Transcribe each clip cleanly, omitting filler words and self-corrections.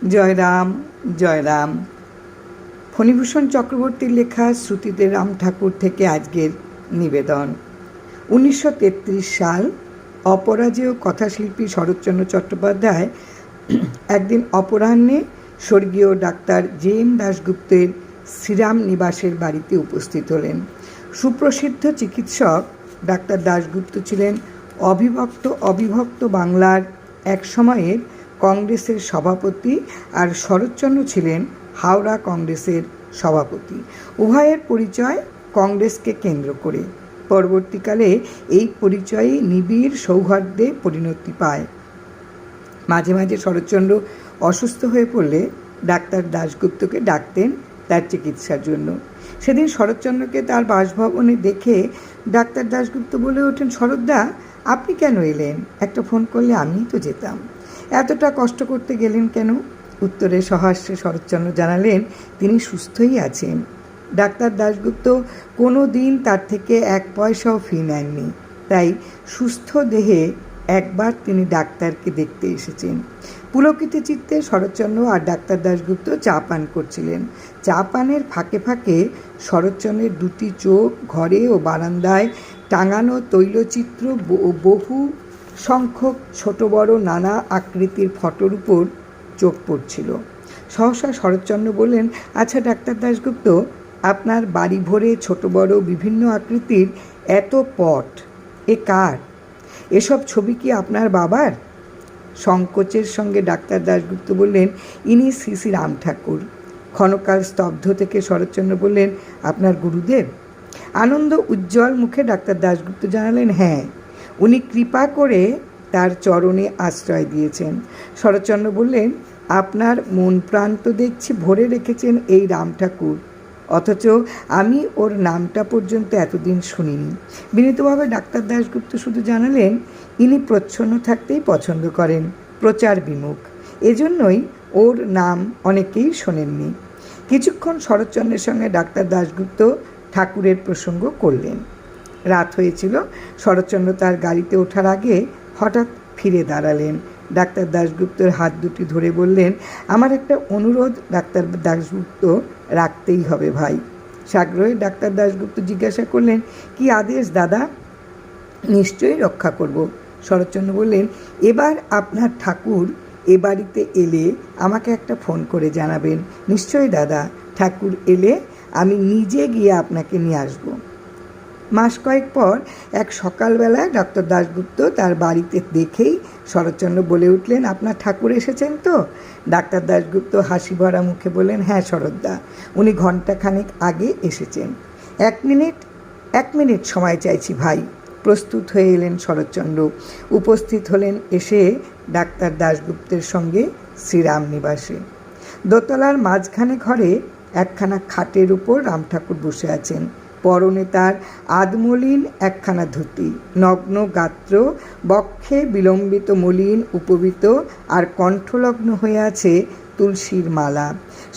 জয় রাম জয় রাম। ফণীভূষণ চক্রবর্তীর লেখা শ্রুতিতে রাম ঠাকুর থেকে আজকের নিবেদন। 1933 সাল অপরাজেয় কথাশিল্পী শরৎচন্দ্র চট্টোপাধ্যায় একদিন অপরাহ্নে স্বর্গীয় ডাক্তার জে.এম. দাশগুপ্তের শ্রীরাম নিবাসের বাড়িতে উপস্থিত হলেন। সুপ্রসিদ্ধ চিকিৎসক ডাক্তার দাশগুপ্ত ছিলেন অবিভক্ত বাংলার এক সময়ের কংগ্রেসের সভাপতি, আর শরৎচন্দ্র ছিলেন হাওড়া কংগ্রেসের সভাপতি। উভয়ের পরিচয় কংগ্রেসকে কেন্দ্র করে। পরবর্তীকালে এই পরিচয়ে নিবিড় সৌহার্দ্যে পরিণতি পায়। মাঝে মাঝে শরৎচন্দ্র অসুস্থ হয়ে পড়লে ডাক্তার দাশগুপ্তকে ডাকতেন তার চিকিৎসার জন্য। সেদিন শরৎচন্দ্রকে তার বাসভবনে দেখে ডাক্তার দাশগুপ্ত বলে ওঠেন, শরৎদা, আপনি কেন এলেন? একটা ফোন করলে আমিই তো যেতাম। এতটা কষ্ট করতে গেলেন কেন? উত্তরে সহাস্যে শরৎচন্দ্র জানালেন, তিনি সুস্থই আছেন। ডাক্তার দাশগুপ্ত কোনো দিন তার থেকে এক পয়সাও ফি নেননি, তাই সুস্থ দেহে একবার তিনি ডাক্তারকে দেখতে এসেছেন। পুলকিত চিত্তে শরৎচন্দ্র আর ডাক্তার দাশগুপ্ত চা পান করছিলেন। চা পানের ফাঁকে ফাঁকে শরৎচন্দ্রের দুটি চোখ ঘরে ও বারান্দায় টাঙানো তৈলচিত্র ও বহু সংখ্যক ছোট বড় নানা আকৃতির ফটোর উপর চোখ পড়ছিল। সহসা শরৎচন্দ্র বললেন, আচ্ছা ডাক্তার দাশগুপ্ত, আপনার বাড়ি ভরে ছোট বড় বিভিন্ন আকৃতির এত পট, এ কার? এসব ছবি কি আপনার বাবার? সংকোচের সঙ্গে ডাক্তার দাশগুপ্ত বললেন, ইনি শ্রী শ্রী রাম ঠাকুর। ক্ষণকাল স্তব্ধ থেকে শরৎচন্দ্র বললেন, আপনার গুরুদেব? আনন্দ উজ্জ্বল মুখে ডাক্তার দাশগুপ্ত জানালেন, হ্যাঁ, উনি কৃপা করে তার চরণে আশ্রয় দিয়েছেন। শরৎচন্দ্র বললেন, আপনার মন প্রাণ তো দেখছি ভরে রেখেছেন এই রাম ঠাকুর, অথচ আমি ওর নামটা পর্যন্ত এতদিন শুনিনি। বিনীতভাবে ডাক্তার দাশগুপ্ত শুধু জানালেন, ইনি প্রচ্ছন্ন থাকতেই পছন্দ করেন, প্রচার বিমুখ, এজন্যই ওর নাম অনেকেই শোনেননি। কিছুক্ষণ শরৎচন্দ্রের সঙ্গে ডাক্তার দাশগুপ্ত ঠাকুরের প্রসঙ্গ করলেন। রাত হয়েছিল। শরৎচন্দ্র তার গাড়িতে ওঠার আগে হঠাৎ ফিরে দাঁড়ালেন। ডাক্তার দাশগুপ্তর হাত দুটি ধরে বললেন, আমার একটা অনুরোধ ডাক্তার দাশগুপ্ত, রাখতেই হবে ভাই। সাগ্রহে ডাক্তার দাশগুপ্ত জিজ্ঞাসা করলেন, কি আদেশ দাদা? নিশ্চয়ই রক্ষা করব। শরৎচন্দ্র বললেন, এবার আপনার ঠাকুর এ বাড়িতে এলে আমাকে একটা ফোন করে জানাবেন। নিশ্চয়ই দাদা, ঠাকুর এলে আমি নিজে গিয়ে আপনাকে নিয়ে আসব। মাস কয়েক পর এক সকালবেলায় ডাক্তার দাশগুপ্ত তার বাড়িতে দেখেই শরৎচন্দ্র বলে উঠলেন, আপনার ঠাকুর এসেছেন তো? ডাক্তার দাশগুপ্ত হাসি ভরা মুখে বললেন, হ্যাঁ শরৎদা, উনি ঘণ্টাখানেক আগে এসেছেন। এক মিনিট সময় চাইছি ভাই। প্রস্তুত হয়ে এলেন শরৎচন্দ্র। উপস্থিত হলেন এসে ডাক্তার দাশগুপ্তের সঙ্গে শ্রীরাম নিবাসে। দোতলার মাঝখানে ঘরে একখানা খাটের উপর রাম ঠাকুর বসে আছেন। পরনে তার আদমলিন একখানা ধুতি, নগ্ন গাত্র, বক্ষে বিলম্বিত মলিন উপবিত, আর কণ্ঠলগ্ন হয়ে আছে তুলসীর মালা।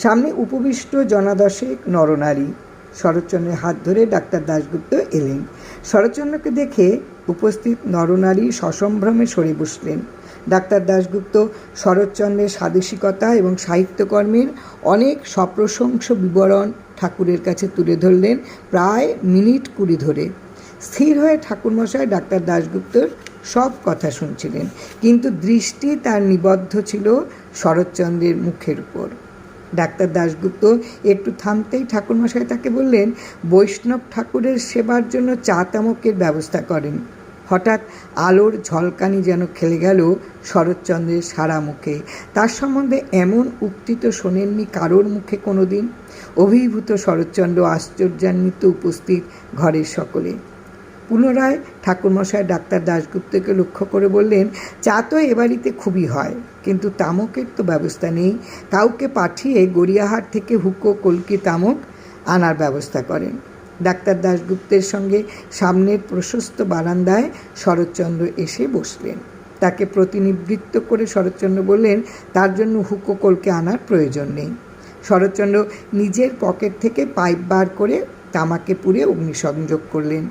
সামনে উপবিষ্ট জনাদশেক নরনারী। শরৎচন্দ্রের হাত ধরে ডাক্তার দাশগুপ্ত এলেন। শরৎচন্দ্রকে দেখে উপস্থিত নরনারী সসম্ভ্রমে সরে বসলেন। ডাক্তার দাশগুপ্ত শরৎচন্দ্রের স্বাদেশিকতা এবং সাহিত্যকর্মের অনেক সপ্রশংস বিবরণ ঠাকুরের কাছে তুলে ধরলেন প্রায় মিনিট 20 ধরে। স্থির হয়ে ঠাকুরমশাই ডাক্তার দাশগুপ্তর সব কথা শুনছিলেন, কিন্তু দৃষ্টি তার নিবদ্ধ ছিল শরৎচন্দ্রের মুখের উপর। ডাক্তার দাশগুপ্ত একটু থামতেই ঠাকুরমশাই তাকে বললেন, বৈষ্ণব ঠাকুরের সেবার জন্য চা তামকের ব্যবস্থা করেন। হঠাৎ আলোর ঝলকানি যেন খেলে গেল শরৎচন্দ্রের সারা মুখে। তার সম্বন্ধে এমন উক্তি তো শোনেননি কারোর মুখে কোনো দিন। অভিভূত শরৎচন্দ্র আশ্চর্যান্বিত উপস্থিত ঘরের সকলে। পুনরায় ঠাকুরমশাই ডাক্তার দাশগুপ্তকে লক্ষ্য করে বললেন, চা তো এ বাড়িতে খুবই হয়, কিন্তু তামকের তো ব্যবস্থা নেই। কাউকে পাঠিয়ে গড়িয়াহাট থেকে হুকো কলকি তামক আনার ব্যবস্থা করেন। ডাক্তার দাশগুপ্তের সঙ্গে সামনের প্রশস্ত বারান্দায় শরৎচন্দ্র এসে বসলেন। তাকে প্রতিনিবৃত্ত করে শরৎচন্দ্র বললেন, তার জন্য হুকো কলকে আনার প্রয়োজন নেই। শরৎচন্দ্র নিজের পকেট থেকে পাইপ বার করে তামাকে পুড়ে অগ্নিসংযোগ করলেন।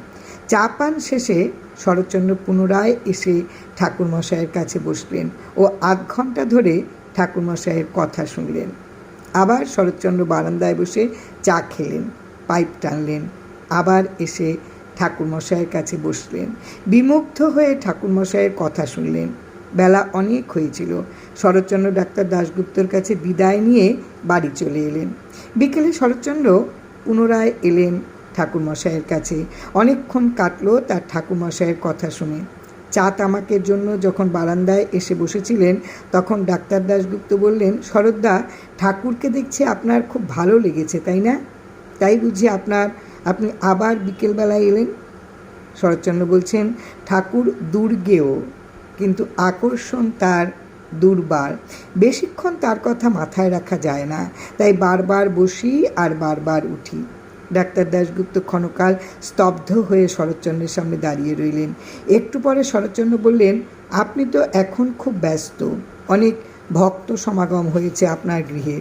চা পান শেষে শরৎচন্দ্র পুনরায় এসে ঠাকুরমশাইয়ের কাছে বসলেন ও আধ ঘণ্টা ধরে ঠাকুরমশাইয়ের কথা শুনলেন। আবার শরৎচন্দ্র বারান্দায় বসে চা খেলেন, পাইপ টানলেন, আবার এসে ঠাকুরমশাইয়ের কাছে বসলেন। বিমুগ্ধ হয়ে ঠাকুরমশাইয়ের কথা শুনলেন। বেলা অনেক হয়েছিল। শরৎচন্দ্র ডাক্তার দাশগুপ্তর কাছে বিদায় নিয়ে বাড়ি চলে এলেন। বিকেলে শরৎচন্দ্র পুনরায় এলেন ঠাকুরমশাইয়ের কাছে। অনেকক্ষণ কাটল তার ঠাকুরমশাইয়ের কথা শুনে। চা তামাকের জন্য যখন বারান্দায় এসে বসেছিলেন তখন ডাক্তার দাশগুপ্ত বললেন, শরৎদা, ঠাকুরকে দেখছি আপনার খুব ভালো লেগেছে, তাই না? তাই বুঝি আপনি আবার বিকেলবেলায় এলেন? শরৎচন্দ্র বলছেন, ঠাকুর দুর্গেয়, কিন্তু আকর্ষণ তার দুর্বার। বেশিক্ষণ তার কথা মাথায় রাখা যায় না, তাই বারবার বসি আর বারবার উঠি। ডাক্তার দাশগুপ্ত ক্ষণকাল স্তব্ধ হয়ে শরৎচন্দ্রের সামনে দাঁড়িয়ে রইলেন। একটু পরে শরৎচন্দ্র বললেন, আপনি তো এখন খুব ব্যস্ত, অনেক ভক্ত সমাগম হয়েছে আপনার গৃহে।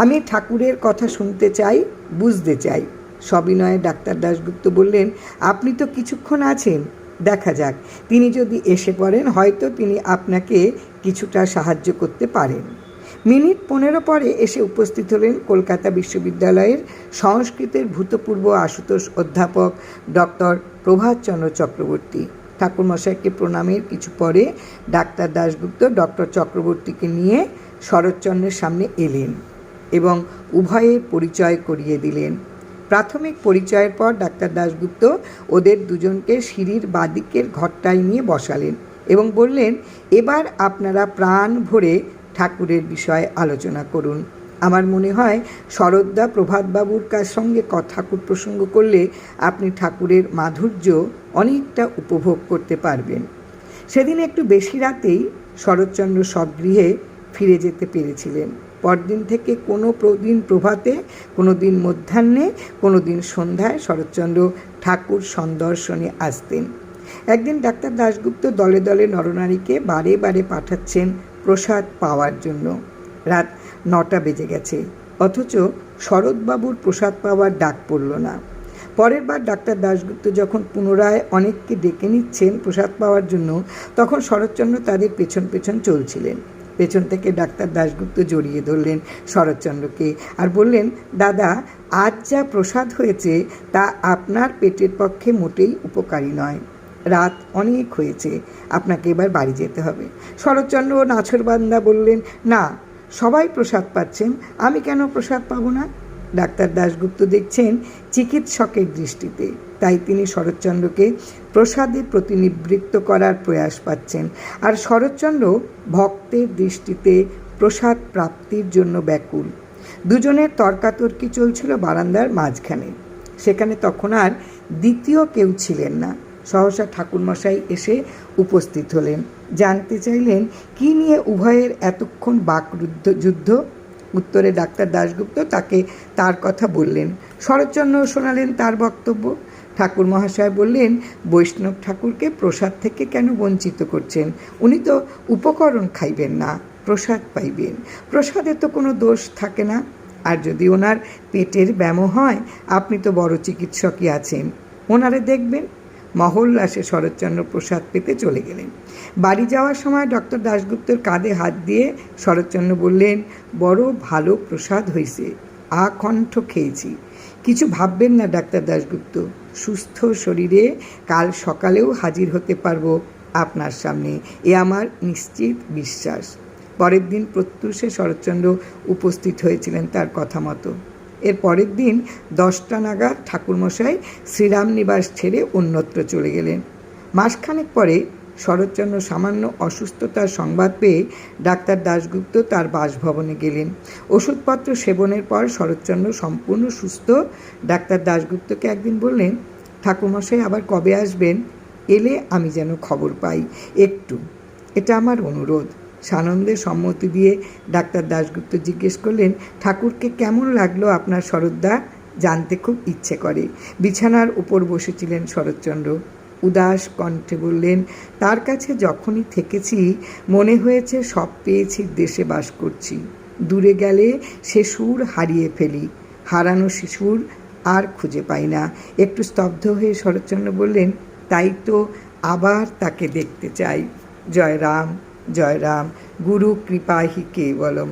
আমি ঠাকুরের কথা শুনতে চাই, বুঝতে চাই। সবিনয়ে ডাক্তার দাশগুপ্ত বললেন, আপনি তো কিছুক্ষণ আছেন, দেখা যাক, তিনি যদি এসে পড়েন হয়তো তিনি আপনাকে কিছুটা সাহায্য করতে পারেন। মিনিট 15 পরে এসে উপস্থিত হলেন কলকাতা বিশ্ববিদ্যালয়ের সংস্কৃতের ভূতপূর্ব আশুতোষ অধ্যাপক ডক্টর প্রভাতচন্দ্র চক্রবর্তী। ঠাকুরমশাইকে প্রণামের কিছু পরে ডাক্তার দাশগুপ্ত ডক্টর চক্রবর্তীকে নিয়ে শরৎচন্দ্রের সামনে এলেন এবং উভয়ের পরিচয় করিয়ে দিলেন। প্রাথমিক পরিচয়ের পর ডাক্তার দাশগুপ্ত ওদের দুজনকে সিঁড়ির বাদিকের ঘরটায় নিয়ে বসালেন এবং বললেন, এবার আপনারা প্রাণ ভরে ঠাকুরের বিষয়ে আলোচনা করুন। আমার মনে হয় শরৎদা প্রভাতবাবুর সঙ্গে ঠাকুর প্রসঙ্গ করলে আপনি ঠাকুরের মাধুর্য অনেকটা উপভোগ করতে পারবেন। সেদিন একটু বেশি রাতেই শরৎচন্দ্র স্বগৃহে ফিরে যেতে পেরেছিলেন। পরদিন থেকে কোনো দিন প্রভাতে, কোনো দিন মধ্যাহ্নে, কোনো দিন সন্ধ্যায় শরৎচন্দ্র ঠাকুর সন্দর্শনে আসতেন। একদিন ডাক্তার দাশগুপ্ত দলে দলে নরনারীকে বারে বারে পাঠাচ্ছেন প্রসাদ পাওয়ার জন্য। রাত 9টা বেজে গেছে, অথচ শরৎবাবুর প্রসাদ পাওয়ার ডাক পড়ল না। পরের বার ডাক্তার দাশগুপ্ত যখন পুনরায় অনেককে ডেকে নিচ্ছেন প্রসাদ পাওয়ার জন্য, তখন শরৎচন্দ্র তাদের পেছন পেছন চলছিলেন। পেছন থেকে ডাক্তার দাশগুপ্ত জড়িয়ে ধরলেন শরৎচন্দ্রকে আর বললেন, দাদা, আজ যা প্রসাদ হয়েছে তা আপনার পেটের পক্ষে মোটেই উপকারী নয়। রাত অনেক হয়েছে, আপনাকে এবার বাড়ি যেতে হবে। শরৎচন্দ্র ও নাছরবান্দা বললেন, না, সবাই প্রসাদ পাচ্ছেন, আমি কেন প্রসাদ পাবো না? ডাক্তার দাশগুপ্ত দেখছেন চিকিৎসকের দৃষ্টিতে, তাই তিনি শরৎচন্দ্রকে প্রসাদে প্রতিনিবৃত্ত করার প্রয়াস পাচ্ছেন, আর শরৎচন্দ্র ভক্তের দৃষ্টিতে প্রসাদ প্রাপ্তির জন্য ব্যাকুল। দুজনের তর্কাতর্কি চলছিল বারান্দার মাঝখানে। সেখানে তখন আর দ্বিতীয় কেউ ছিলেন না। সহসা ঠাকুরমশাই এসে উপস্থিত হলেন। জানতে চাইলেন কী নিয়ে উভয়ের এতক্ষণ বাকযুদ্ধ। উত্তরে ডাক্তার দাশগুপ্ত তাকে তার কথা বললেন। শরৎচন্দ্র শোনালেন তার বক্তব্য। ঠাকুর মহাশয় বললেন, বৈষ্ণব ঠাকুরকে প্রসাদ থেকে কেন বঞ্চিত করছেন? উনি তো উপকরণ খাইবেন না, প্রসাদ পাইবেন। প্রসাদে তো কোনো দোষ থাকে না। আর যদি ওনার পেটের ব্যামো হয়, আপনি তো বড় চিকিৎসকই আছেন, ওনারে দেখবেন। মহল্লাসে শরৎচন্দ্র প্রসাদ পেতে চলে গেলেন। বাড়ি যাওয়ার সময় ডক্টর দাশগুপ্তর কাঁধে হাত দিয়ে শরৎচন্দ্র বললেন, বড় ভালো প্রসাদ হয়েছে, আকণ্ঠ খেয়েছি। কিছু ভাববেন না ডাক্তার দাশগুপ্ত, সুস্থ শরীরে কাল সকালেও হাজির হতে পারবো আপনার সামনে, এ আমার নিশ্চিত বিশ্বাস। পরের দিন প্রত্যুষে শরৎচন্দ্র উপস্থিত হয়েছিলেন তার কথা মতো। এর পরের দিন 10টা নাগাদ ঠাকুরমশাই শ্রীরামনিবাস ছেড়ে অন্যত্র চলে গেলেন। মাসখানেক পরে শরৎচন্দ্র সামান্য অসুস্থতার সংবাদ পেয়ে ডাক্তার দাশগুপ্ত তার বাসভবনে গেলেন। ওষুধপত্র সেবনের পর শরৎচন্দ্র সম্পূর্ণ সুস্থ। ডাক্তার দাশগুপ্তকে একদিন বললেন, ঠাকুরমশাই আবার কবে আসবেন? এলে আমি যেন খবর পাই একটু, এটা আমার অনুরোধ। সানন্দে সম্মতি দিয়ে ডাক্তার দাশগুপ্ত জিজ্ঞেস করলেন, ঠাকুরকে কেমন লাগলো আপনার শরৎদা? জানতে খুব ইচ্ছে করে। বিছানার উপর বসেছিলেন শরৎচন্দ্র। উদাস কণ্ঠে বললেন, তার কাছে যখনই থেকেছি মনে হয়েছে সব পেয়েছি, দেশে বাস করছি। দূরে গেলে সে সুর হারিয়ে ফেলি, হারানো শিশুর আর খুঁজে পাই না। একটু স্তব্ধ হয়ে শরৎচন্দ্র বললেন, তাই তো আবার তাকে দেখতে চাই। জয় রাম। জয় রাম। গুরু কৃপা হি কেবলম।